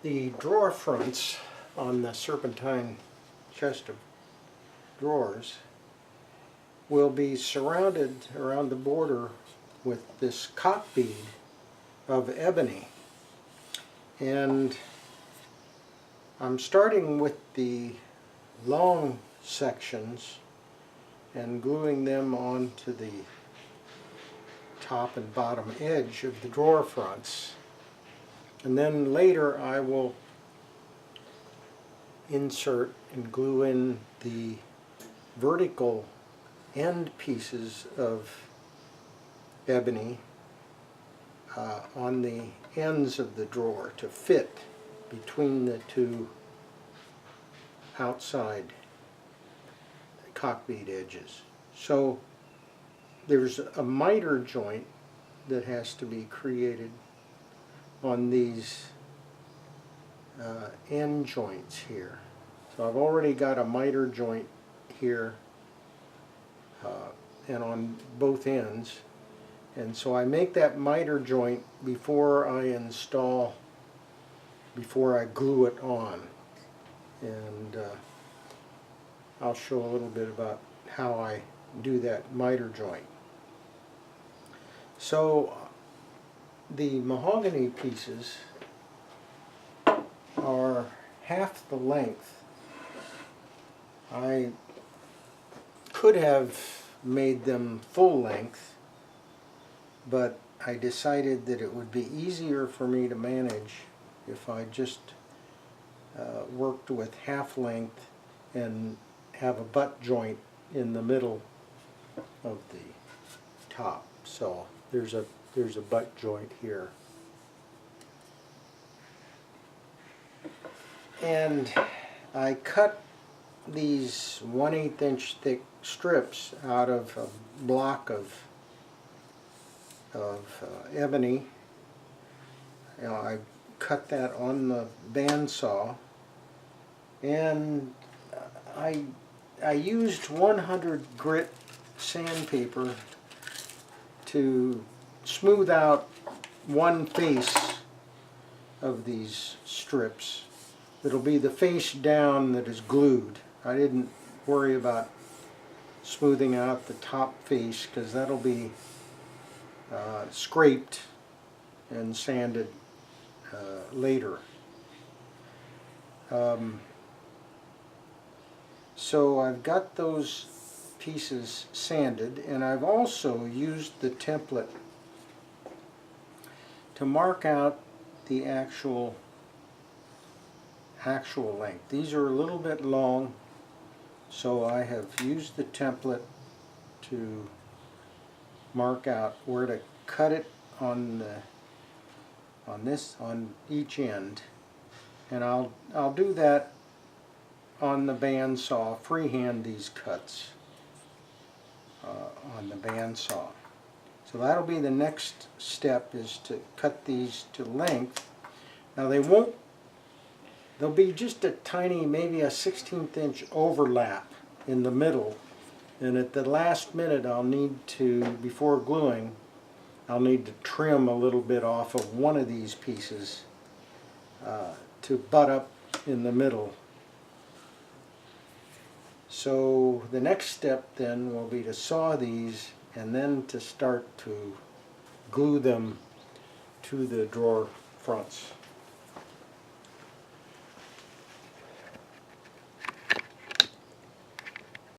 The drawer fronts on the Serpentine chest of drawers will be surrounded around the border with this cock bead of ebony. And I'm starting with the long sections and gluing them onto the top and bottom edge of the drawer fronts. And then later I will insert and glue in the vertical end pieces of ebony on the ends of the drawer to fit between the two outside cock bead edges. So there's a miter joint that has to be created on these end joints here. So I've already got a miter joint here and on both ends, and so I make that miter joint before I glue it on, and I'll show a little bit about how I do that miter joint. So the mahogany pieces are half the length. I could have made them full length, but I decided that it would be easier for me to manage if I just worked with half length and have a butt joint in the middle of the top. So there's a butt joint here. And I cut these 1/8 inch thick strips out of a block of ebony. I cut that on the bandsaw, and I used 100 grit sandpaper to smooth out one face of these strips. It'll be the face down that is glued. I didn't worry about smoothing out the top face because that'll be scraped and sanded later. So I've got those pieces sanded, and I've also used the template to mark out the actual length. These are a little bit long, so I have used the template to mark out where to cut it on each end, and I'll do that on the bandsaw, freehand these cuts on the bandsaw. So that'll be the next step, is to cut these to length. Now there'll be just a tiny, maybe a 1/16 inch overlap in the middle, and at the last minute I'll need to, before gluing, I'll need to trim a little bit off of one of these pieces to butt up in the middle. So the next step then will be to saw these and then to start to glue them to the drawer fronts.